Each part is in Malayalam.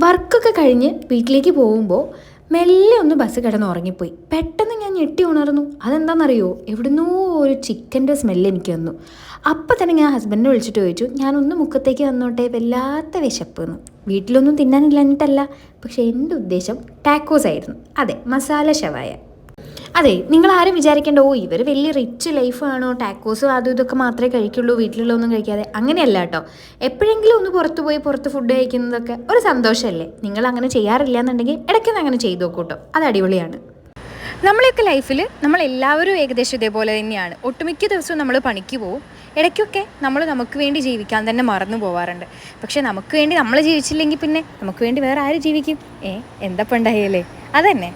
വർക്കൊക്കെ കഴിഞ്ഞ് വീട്ടിലേക്ക് പോകുമ്പോൾ മെല്ലെ ഒന്ന് ബസ് കിടന്ന് ഉറങ്ങിപ്പോയി. പെട്ടെന്ന് ഞാൻ ഞെട്ടി ഉണർന്നു. അതെന്താണെന്നറിയോ, എവിടുന്നോ ഒരു ചിക്കൻ്റെ സ്മെല്ല് എനിക്ക് വന്നു. അപ്പം തന്നെ ഞാൻ ഹസ്ബൻഡിനെ വിളിച്ചിട്ട് ചോദിച്ചു, ഞാനൊന്ന് മുക്കത്തേക്ക് വന്നോട്ടെ, വല്ലാത്ത വിശപ്പ് എന്ന്. വീട്ടിലൊന്നും തിന്നാനില്ലാഞ്ഞിട്ടല്ല, പക്ഷേ എൻ്റെ ഉദ്ദേശം ടാക്കോസ് ആയിരുന്നു. അതെ, മസാല ഷവായ. അതെ, നിങ്ങൾ ആരും വിചാരിക്കേണ്ട ഓ ഇവർ വലിയ റിച്ച് ലൈഫാണോ, ടാക്കോസും അതും ഇതൊക്കെ മാത്രമേ കഴിക്കുള്ളൂ, വീട്ടിലുള്ളതൊന്നും കഴിക്കാതെ. അങ്ങനെയല്ല കേട്ടോ. എപ്പോഴെങ്കിലും ഒന്ന് പുറത്ത് പോയി പുറത്ത് ഫുഡ് കഴിക്കുന്നതൊക്കെ ഒരു സന്തോഷമല്ലേ. നിങ്ങൾ അങ്ങനെ ചെയ്യാറില്ല എന്നുണ്ടെങ്കിൽ ഇടയ്ക്കൊന്ന് അങ്ങനെ ചെയ്ത് നോക്കൂ കേട്ടോ, അത് അടിപൊളിയാണ്. നമ്മളെയൊക്കെ ലൈഫിൽ നമ്മളെല്ലാവരും ഏകദേശം ഇതേപോലെ തന്നെയാണ്. ഒട്ടുമിക്ക ദിവസവും നമ്മൾ പണിക്ക് പോവും. ഇടയ്ക്കൊക്കെ നമ്മൾ നമുക്ക് വേണ്ടി ജീവിക്കാൻ തന്നെ മറന്നു പോവാറുണ്ട്. പക്ഷേ നമുക്ക് വേണ്ടി നമ്മൾ ജീവിച്ചില്ലെങ്കിൽ പിന്നെ നമുക്ക് വേണ്ടി വേറെ ആര് ജീവിക്കും? എന്താ ഉണ്ടായല്ലേ, അതന്നെ.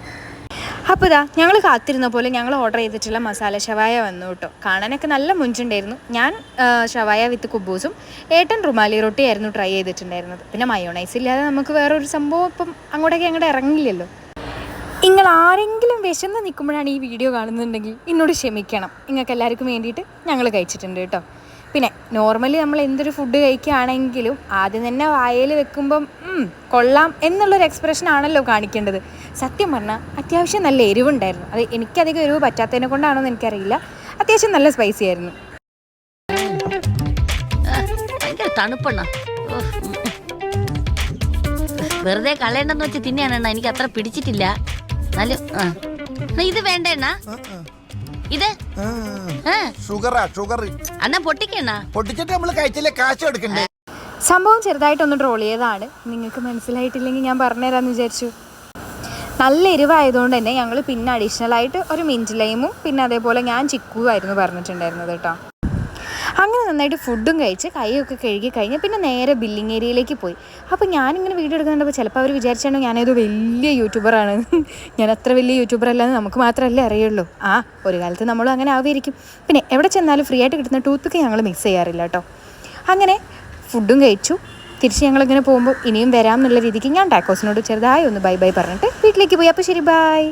അപ്പോൾ ഇതാ ഞങ്ങൾ കാത്തിരുന്ന പോലെ ഞങ്ങൾ ഓർഡർ ചെയ്തിട്ടുള്ള മസാല ഷവായ വന്നു കേട്ടോ. കാണാനൊക്കെ നല്ല മുഞ്ചുണ്ടായിരുന്നു. ഞാൻ ഷവായ വിത്ത് കുബൂസും, ഏട്ടൻ റുമാലി റൊട്ടിയായിരുന്നു ട്രൈ ചെയ്തിട്ടുണ്ടായിരുന്നത്. പിന്നെ മയോണൈസ് ഇല്ലാതെ നമുക്ക് വേറൊരു സംഭവം ഇപ്പം അങ്ങോട്ടേക്ക് ഇറങ്ങില്ലല്ലോ. നിങ്ങൾ ആരെങ്കിലും വിശന്ന് നിൽക്കുമ്പോഴാണ് ഈ വീഡിയോ കാണുന്നുണ്ടെങ്കിൽ എന്നോട് ക്ഷമിക്കണം. നിങ്ങൾക്ക് എല്ലാവർക്കും വേണ്ടിയിട്ട് ഞങ്ങൾ കഴിച്ചിട്ടുണ്ട് കേട്ടോ. പിന്നെ നോർമലി നമ്മൾ എന്തൊരു ഫുഡ് കഴിക്കുകയാണെങ്കിലും ആദ്യം തന്നെ വായയിൽ വെക്കുമ്പം കൊള്ളാം എന്നുള്ളൊരു എക്സ്പ്രഷൻ ആണല്ലോ കാണിക്കേണ്ടത്. സത്യം പറഞ്ഞാൽ അത്യാവശ്യം നല്ല എരിവുണ്ടായിരുന്നു. അത് എനിക്കധികം എരിവ് പറ്റാത്തതിനെ കൊണ്ടാണോ എന്ന് എനിക്കറിയില്ല. അത്യാവശ്യം നല്ല സ്പൈസി ആയിരുന്നു. തണുപ്പണ്ണ വെറുതെ കളയണ്ടെന്ന് വെച്ച് തിന്നാനെണ്ണ എനിക്ക് അത്ര പിടിച്ചിട്ടില്ല. ഇത് വേണ്ടെണ്ണ, ഇത് അണ്ണ പൊട്ടിക്കണ്ണ, പൊട്ടിച്ചിട്ട് നമ്മള് കഴിച്ചില്ലേ കാശ് എടുക്കണ്ടേ. സംഭവം ചെറുതായിട്ടൊന്ന് ട്രോൾ ചെയ്തതാണ്. നിങ്ങൾക്ക് മനസ്സിലായിട്ടില്ലെങ്കിൽ ഞാൻ പറഞ്ഞുതരാമെന്ന് വിചാരിച്ചു. നല്ല എരിവായതുകൊണ്ട് തന്നെ ഞങ്ങൾ പിന്നെ അഡീഷണലായിട്ട് ഒരു മിൻറ്റ് ലൈമും പിന്നെ അതേപോലെ ഞാൻ ചിക്കുമായിരുന്നു പറഞ്ഞിട്ടുണ്ടായിരുന്നത് കേട്ടോ. അങ്ങനെ നന്നായിട്ട് ഫുഡും കഴിച്ച് കൈയൊക്കെ കഴുകി കഴിഞ്ഞ് പിന്നെ നേരെ ബില്ലിംഗ് ഏരിയയിലേക്ക് പോയി. അപ്പോൾ ഞാനിങ്ങനെ വീഡിയോ എടുക്കുന്നുണ്ടപ്പോൾ ചിലപ്പോൾ അവർ വിചാരിച്ചാണോ ഞാനേതോ വലിയ യൂട്യൂബറാണ്. ഞാൻ അത്ര വലിയ യൂട്യൂബർ അല്ലാന്ന് നമുക്ക് മാത്രമല്ലേ അറിയുള്ളൂ. ഒരു കാലത്ത് നമ്മളും അങ്ങനെ ആവുമായിരിക്കും. പിന്നെ എവിടെ ചെന്നാലും ഫ്രീ ആയിട്ട് കിട്ടുന്ന ടൂത്ത് പിക്ക് ഞങ്ങൾ മിക്സ് ചെയ്യാറില്ല കേട്ടോ. അങ്ങനെ ഫുഡും കഴിച്ചു. തിരിച്ച് ഞങ്ങളിങ്ങനെ പോകുമ്പോൾ ഇനിയും വരാം എന്നുള്ള രീതിക്ക് ഞാൻ ടാക്കോസിനോട് ചെറുതായി ഒന്ന് ബൈ ബൈ പറഞ്ഞിട്ട് വീട്ടിലേക്ക് പോയി. അപ്പോൾ ശരി, ബൈ.